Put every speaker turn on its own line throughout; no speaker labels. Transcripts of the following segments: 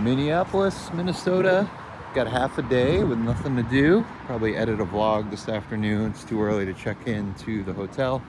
Minneapolis, Minnesota. Got half a day with nothing to do. Probably edit a vlog this afternoon. It's too early to check into the hotel.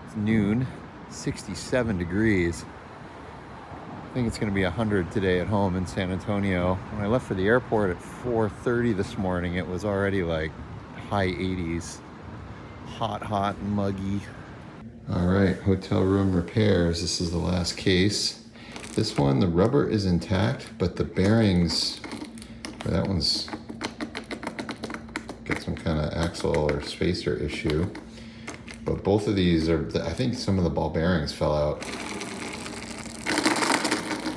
It's noon, 67 degrees. I think it's gonna be 100 today at home in San Antonio. When I left for the airport at 4:30 this morning, it was already like high 80s. Hot and muggy. All right, hotel room repairs. This is the last case. This one, the rubber is intact, but the bearings, that one's got some kind of axle or spacer issue. But both of these are, I think some of the ball bearings fell out.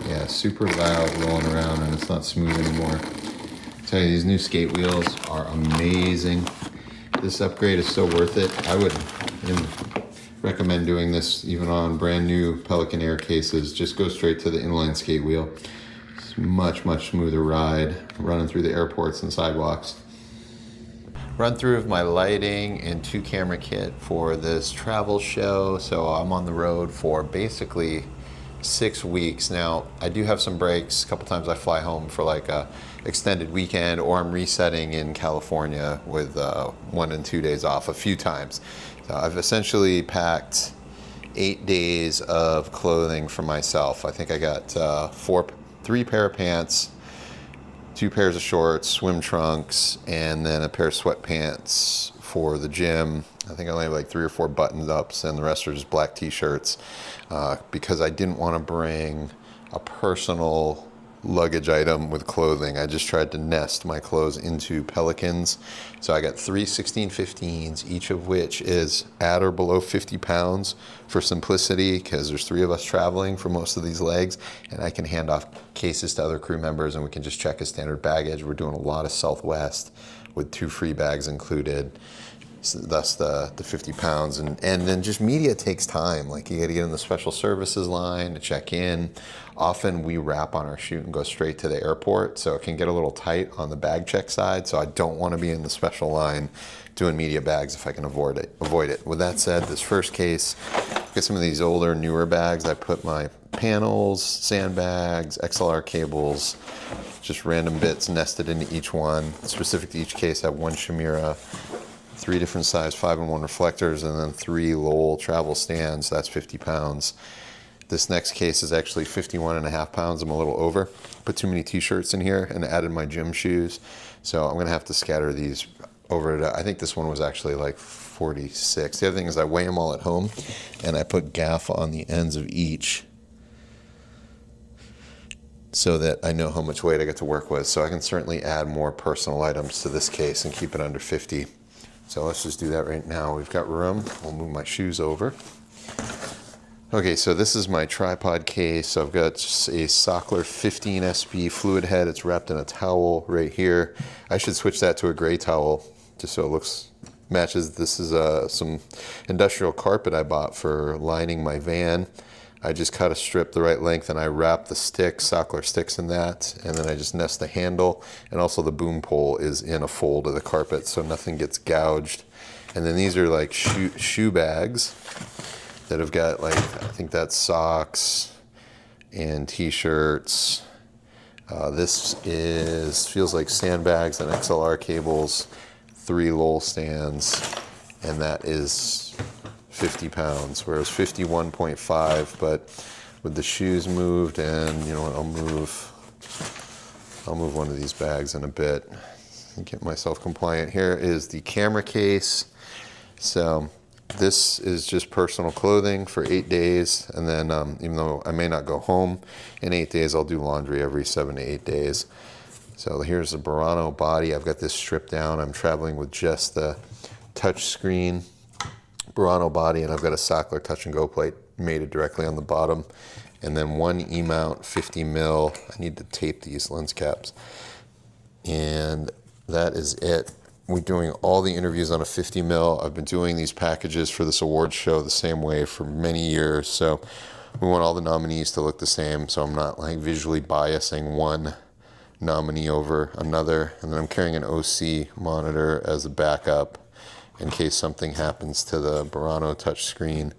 Yeah, super loud rolling around and it's not smooth anymore. I tell you, these new skate wheels are amazing. This upgrade is so worth it. I would recommend doing this even on brand new Pelican Air cases. Just go straight to the inline skate wheel. It's much smoother ride running through the airports and sidewalks. Run through of my lighting and 2 camera kit for this travel show. So I'm on the road for basically 6 weeks. Now, I do have some breaks. A couple times I fly home for like a extended weekend, or I'm resetting in California with 1 and 2 days off a few times. So I've essentially packed 8 days of clothing for myself. I think I got 3 pair of pants, 2 pairs of shorts, swim trunks, and then a pair of sweatpants for the gym. I think I only have like 3 or 4 buttoned ups, and the rest are just black t-shirts because I didn't want to bring a personal luggage item with clothing. I just tried to nest my clothes into Pelicans. So I got 3 16-15s, each of which is at or below 50 pounds for simplicity, because there's 3 of us traveling for most of these legs, and I can hand off cases to other crew members and we can just check as standard baggage. We're doing a lot of Southwest with 2 free bags included. So that's the 50 pounds. And then just media takes time. Like, you got to get in the special services line to check in. Often we wrap on our chute and go straight to the airport, so it can get a little tight on the bag check side. So I don't want to be in the special line doing media bags if I can avoid it. With that said, this first case, get some of these older, newer bags. I put my panels, sandbags, XLR cables, just random bits nested into each one. Specific to each case, I have 1 Shimura, 3 different size 5-in-1 reflectors, and then 3 Lowell travel stands. That's 50 pounds. This next case is actually 51.5 pounds. I'm a little over. Put too many t-shirts in here and added my gym shoes. So I'm gonna have to scatter these over to, I think this one was actually like 46. The other thing is I weigh them all at home and I put gaff on the ends of each so that I know how much weight I get to work with. So I can certainly add more personal items to this case and keep it under 50. So let's just do that right now. We've got room. We'll move my shoes over. Okay, so this is my tripod case. So I've got a Sockler 15 SP fluid head. It's wrapped in a towel right here. I should switch that to a gray towel just so it matches. This is some industrial carpet I bought for lining my van. I just cut a strip the right length and I wrap the sticks, Sockler sticks, in that, and then I just nest the handle, and also the boom pole is in a fold of the carpet so nothing gets gouged. And then these are like shoe bags that have got, like, I think that's socks and t-shirts. This feels like sandbags and XLR cables, 3 Lowell stands, and that is 50 pounds, whereas 51.5, but with the shoes moved, and you know what, I'll move one of these bags in a bit and get myself compliant. Here is the camera case. So this is just personal clothing for 8 days, and then even though I may not go home in 8 days, I'll do laundry every 7 to 8 days. So here's the Burano body. I've got this stripped down. I'm traveling with just the touch screen Burano body, and I've got a Sockler touch and go plate mated directly on the bottom, and then 1 E-mount 50 mil. I need to tape these lens caps, and that is it. We're doing all the interviews on a 50 mil. I've been doing these packages for this awards show the same way for many years, so we want all the nominees to look the same, so I'm not like visually biasing one nominee over another. And then I'm carrying an OC monitor as a backup in case something happens to the Burano touchscreen.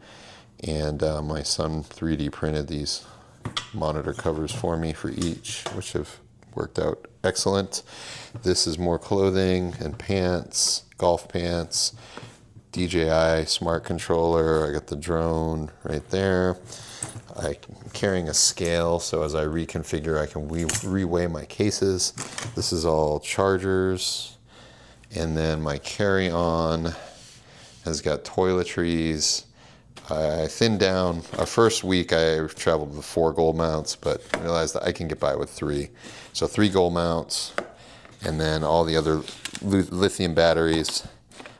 And my son 3D printed these monitor covers for me for each, which have worked out excellent. This is more clothing and pants, golf pants, DJI smart controller. I got the drone right there. I'm carrying a scale, so as I reconfigure, I can reweigh my cases. This is all chargers. And then my carry-on has got toiletries. I thinned down. Our first week I traveled with 4 gold mounts, but realized that I can get by with 3. So 3 gold mounts, and then all the other lithium batteries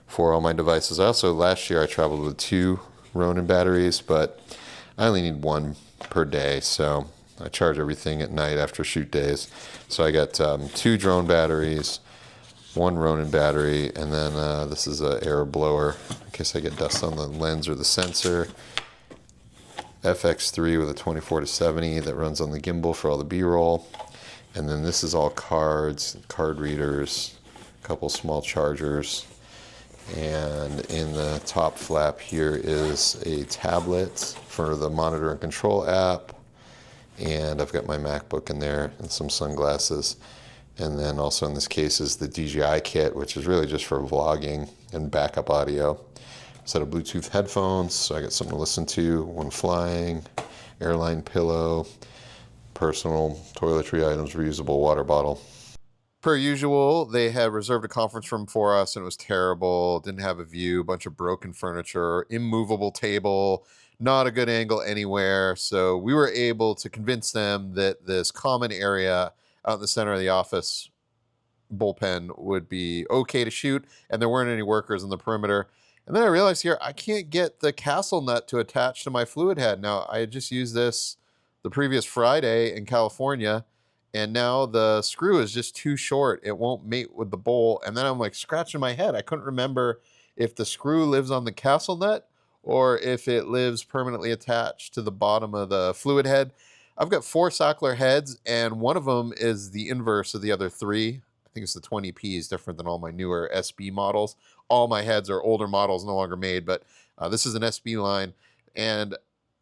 for all my devices. Also, last year I traveled with 2 Ronin batteries, but I only need 1 per day, so I charge everything at night after shoot days. So I got 2 drone batteries, 1 Ronin battery, and then this is an air blower in case I get dust on the lens or the sensor. FX3 with a 24-70 that runs on the gimbal for all the B-roll. And then this is all cards, card readers, a couple small chargers. And in the top flap here is a tablet for the monitor and control app. And I've got my MacBook in there and some sunglasses. And then also in this case is the DJI kit, which is really just for vlogging and backup audio. A set of Bluetooth headphones, so I got something to listen to when flying, airline pillow, personal toiletry items, reusable water bottle. Per usual, they had reserved a conference room for us, and it was terrible. Didn't have a view, bunch of broken furniture, immovable table, not a good angle anywhere. So we were able to convince them that this common area out in the center of the office bullpen would be okay to shoot, and there weren't any workers on the perimeter. And then I realized here, I can't get the castle nut to attach to my fluid head. Now, I had just used this the previous Friday in California, and now the screw is just too short. It won't mate with the bowl. And then I'm like scratching my head. I couldn't remember if the screw lives on the castle nut or if it lives permanently attached to the bottom of the fluid head. I've got 4 Sackler heads, and one of them is the inverse of the other 3. I think it's the 20P is different than all my newer SB models. All my heads are older models, no longer made, but this is an SB line. And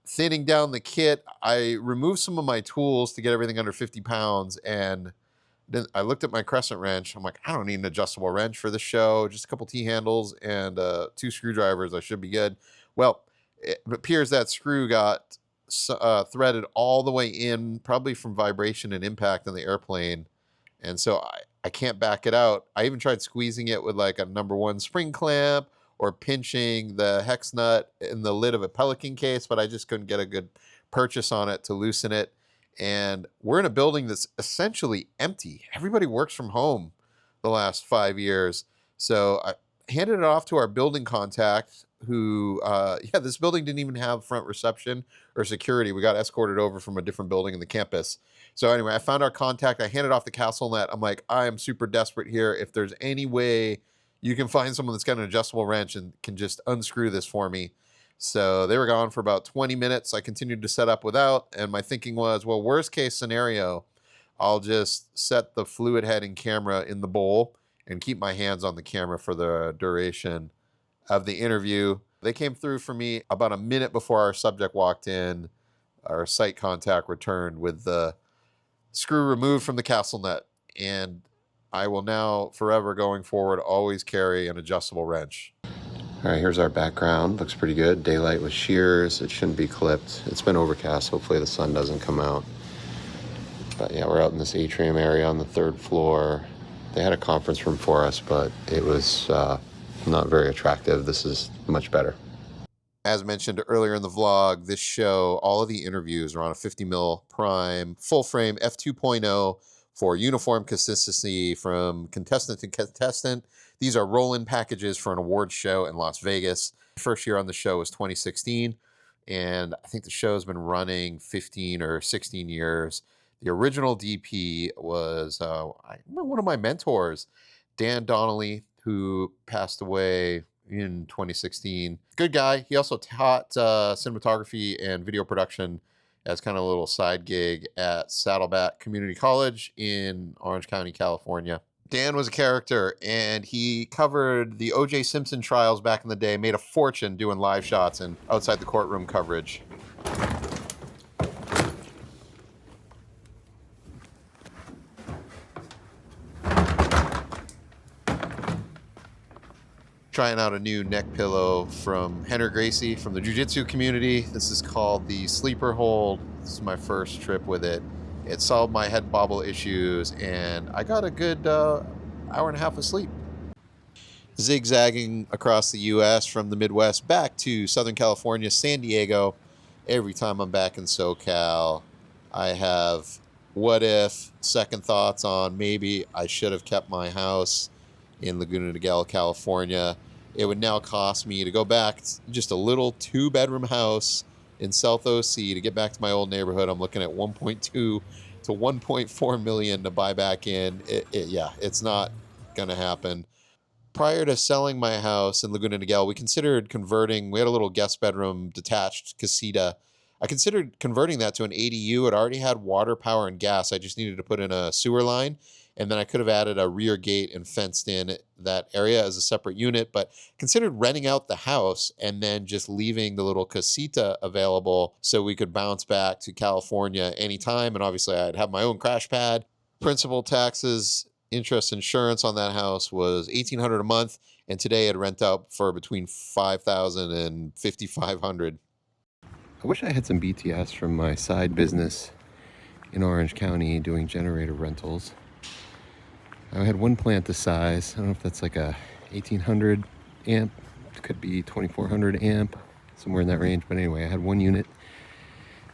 thinning down the kit, I removed some of my tools to get everything under 50 pounds, and then I looked at my crescent wrench. I'm like, I don't need an adjustable wrench for this show, just a couple T-handles and 2 screwdrivers. I should be good. Well, it appears that screw got threaded all the way in, probably from vibration and impact on the airplane, and so I can't back it out. I even tried squeezing it with like a #1 spring clamp or pinching the hex nut in the lid of a Pelican case, but I just couldn't get a good purchase on it to loosen it. And we're in a building that's essentially empty. Everybody works from home the last 5 years. So I handed it off to our building contact who, this building didn't even have front reception or security. We got escorted over from a different building in the campus. So anyway, I found our contact. I handed off the castle net. I'm like, I am super desperate here. If there's any way you can find someone that's got an adjustable wrench and can just unscrew this for me. So they were gone for about 20 minutes. I continued to set up without, and my thinking was, well, worst case scenario, I'll just set the fluid head and camera in the bowl and keep my hands on the camera for the duration of the interview. They came through for me about a minute before our subject walked in. Our site contact returned with the screw removed from the castle nut, and I will now, forever going forward, always carry an adjustable wrench. All right, here's our background. Looks pretty good. Daylight with shears. It shouldn't be clipped. It's been overcast. Hopefully the sun doesn't come out. But yeah, we're out in this atrium area on the 3rd floor. They had a conference room for us, but it was not very attractive. This is much better. As mentioned earlier in the vlog, this show, all of the interviews are on a 50mm prime, full frame f2.0 for uniform consistency from contestant to contestant. These are roll-in packages for an awards show in Las Vegas. The first year on the show was 2016, and I think the show's been running 15 or 16 years. The original DP was one of my mentors, Dan Donnelly, who passed away in 2016. Good guy. He also taught cinematography and video production as kind of a little side gig at Saddleback Community College in Orange County, California. Dan was a character, and he covered the O.J. Simpson trials back in the day, made a fortune doing live shots and outside the courtroom coverage. Trying out a new neck pillow from Henry Gracie from the Jiu-Jitsu community. This is called the Sleeper Hold. This is my first trip with it. It solved my head bobble issues, and I got a good hour and a half of sleep. Zigzagging across the U.S. from the Midwest back to Southern California, San Diego. Every time I'm back in SoCal, I have what if, second thoughts on maybe I should have kept my house in Laguna Niguel, California. It would now cost me to go back just a little 2-bedroom house in South OC to get back to my old neighborhood. I'm looking at 1.2 to 1.4 million to buy back in. Yeah, it's not going to happen. Prior to selling my house in Laguna Niguel, we considered converting. We had a little guest bedroom detached casita. I considered converting that to an ADU. It already had water, power, and gas. I just needed to put in a sewer line, and then I could have added a rear gate and fenced in that area as a separate unit, but considered renting out the house and then just leaving the little casita available so we could bounce back to California anytime. And obviously I'd have my own crash pad. Principal, taxes, interest, insurance on that house was $1,800 a month, and today I'd rent out for between $5,000 and $5,500. I wish I had some BTS from my side business in Orange County doing generator rentals. I had one plant this size. I don't know if that's like a 1800 amp. It could be 2400 amp, somewhere in that range. But anyway, I had one unit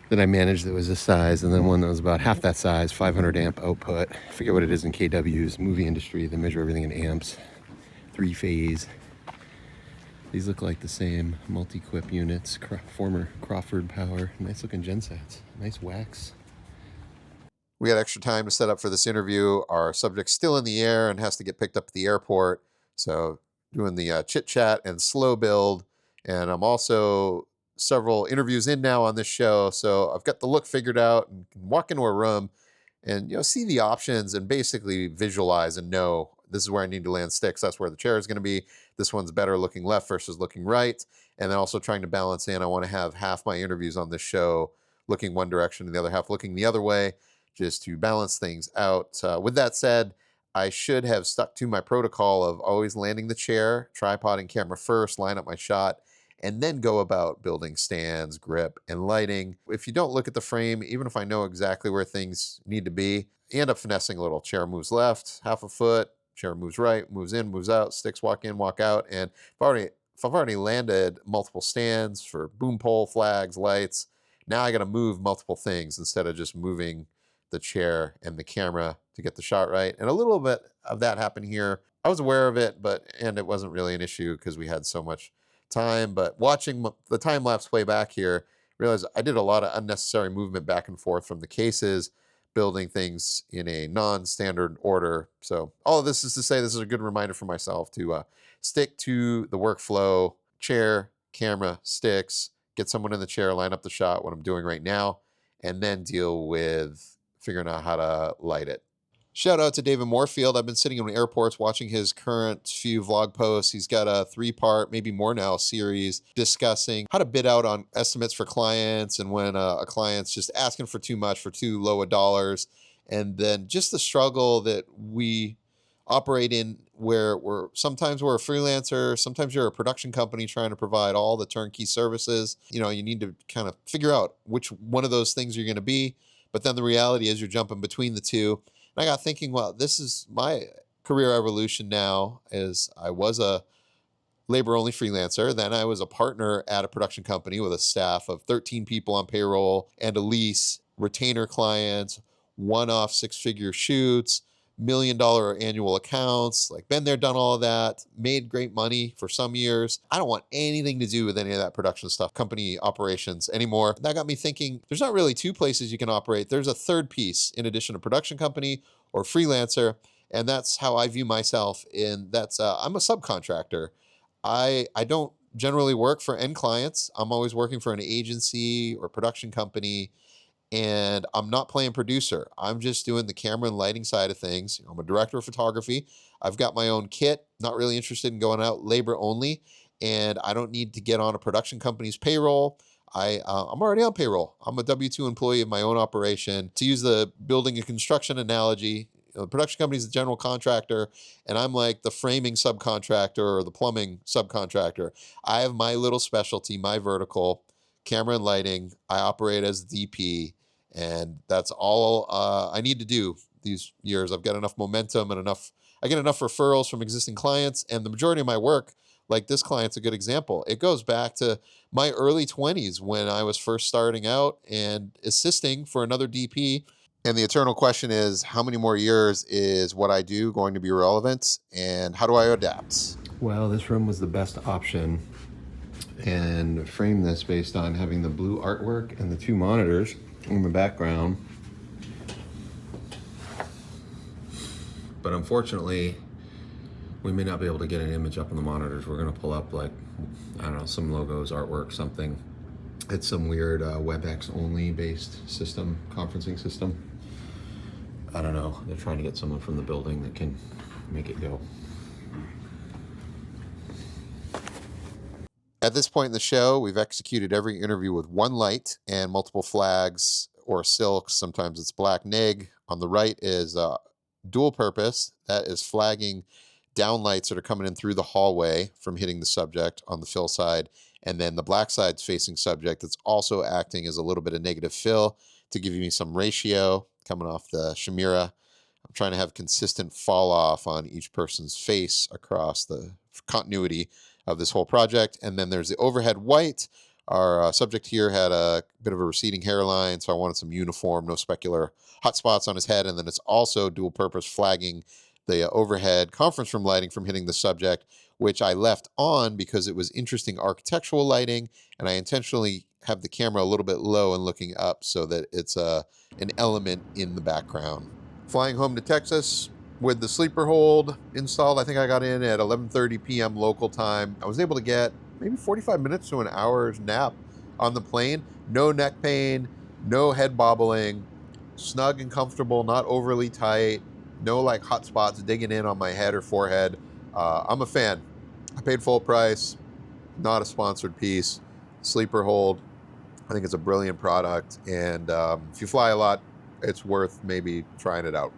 that I managed that was this size, and then one that was about half that size, 500 amp output. I forget what it is in KW's movie industry. They measure everything in amps, 3-phase. These look like the same multi-quip units, former Crawford Power. Nice looking gensets, nice wax. We had extra time to set up for this interview. Our subject's still in the air and has to get picked up at the airport. So doing the chit chat and slow build. And I'm also several interviews in now on this show. So I've got the look figured out and can walk into a room and see the options and basically visualize and know this is where I need to land sticks. That's where the chair is going to be. This one's better looking left versus looking right. And then also trying to balance in. I want to have half my interviews on this show looking one direction and the other half looking the other way, just to balance things out. With that said, I should have stuck to my protocol of always landing the chair, tripod and camera first, line up my shot, and then go about building stands, grip, and lighting. If you don't look at the frame, even if I know exactly where things need to be, you end up finessing a little. Chair moves left, half a foot, chair moves right, moves in, moves out, sticks walk in, walk out. And if I've already landed multiple stands for boom pole, flags, lights, now I got to move multiple things instead of just moving the chair and the camera to get the shot right. And a little bit of that happened here. I was aware of it, and it wasn't really an issue because we had so much time. But watching the time lapse play back here, realized I did a lot of unnecessary movement back and forth from the cases, building things in a non-standard order. So all of this is to say, this is a good reminder for myself to stick to the workflow: chair, camera, sticks, get someone in the chair, line up the shot, what I'm doing right now, and then deal with figuring out how to light it. Shout out to David Moorfield. I've been sitting in airports watching his current few vlog posts. He's got a 3-part, maybe more now, series discussing how to bid out on estimates for clients, and when a client's just asking for too much, for too low of dollars, and then just the struggle that we operate in, where sometimes we're a freelancer, sometimes you're a production company trying to provide all the turnkey services. You need to kind of figure out which one of those things you're going to be. But then the reality is you're jumping between the two. And I got thinking, well, this is my career evolution now. As I was a labor-only freelancer, then I was a partner at a production company with a staff of 13 people on payroll and a lease, retainer clients, one-off 6-figure shoots, $1 million annual accounts, like been there, done all of that, made great money for some years. I don't want anything to do with any of that production stuff, company operations anymore. That got me thinking, there's not really 2 places you can operate. There's a third piece in addition to production company or freelancer. And that's how I view myself. That's I'm a subcontractor. I don't generally work for end clients. I'm always working for an agency or production company. And I'm not playing producer. I'm just doing the camera and lighting side of things. I'm a director of photography. I've got my own kit, not really interested in going out labor only. And I don't need to get on a production company's payroll. I'm already on payroll. I'm a W-2 employee of my own operation. To use the building and construction analogy, The production company is the general contractor, and I'm like the framing subcontractor or the plumbing subcontractor. I have my little specialty, my vertical, camera and lighting. I operate as DP, and that's all I need to do these years. I've got enough momentum and I get enough referrals from existing clients, and the majority of my work, like this client's a good example. It goes back to my early 20s when I was first starting out and assisting for another DP. And the eternal question is, how many more years is what I do going to be relevant, and how do I adapt? Well, this room was the best option, and frame this based on having the blue artwork and the 2 monitors in the background. But unfortunately, we may not be able to get an image up on the monitors. We're gonna pull up, like, I don't know, some logos, artwork, something. It's some weird WebEx only based system, conferencing system. I don't know. They're trying to get someone from the building that can make it go. At this point in the show, we've executed every interview with 1 light and multiple flags or silks. Sometimes it's black neg. On the right is dual purpose. That is flagging down lights that are coming in through the hallway from hitting the subject on the fill side. And then the black side's facing subject that's also acting as a little bit of negative fill to give me some ratio coming off the Shimira. I'm trying to have consistent fall off on each person's face across the continuity of this whole project. And then there's the overhead white. Our subject here had a bit of a receding hairline, so I wanted some uniform, no specular hot spots on his head. And then it's also dual purpose flagging the overhead conference room lighting from hitting the subject, which I left on because it was interesting architectural lighting, and I intentionally have the camera a little bit low and looking up so that it's an element in the background. Flying home to Texas with the sleeper hold installed. I think I got in at 11:30 p.m. local time. I was able to get maybe 45 minutes to an hour's nap on the plane. No neck pain, no head bobbling, snug and comfortable, not overly tight. No like hot spots digging in on my head or forehead. I'm a fan. I paid full price, not a sponsored piece. Sleeper hold. I think it's a brilliant product. And if you fly a lot, it's worth maybe trying it out.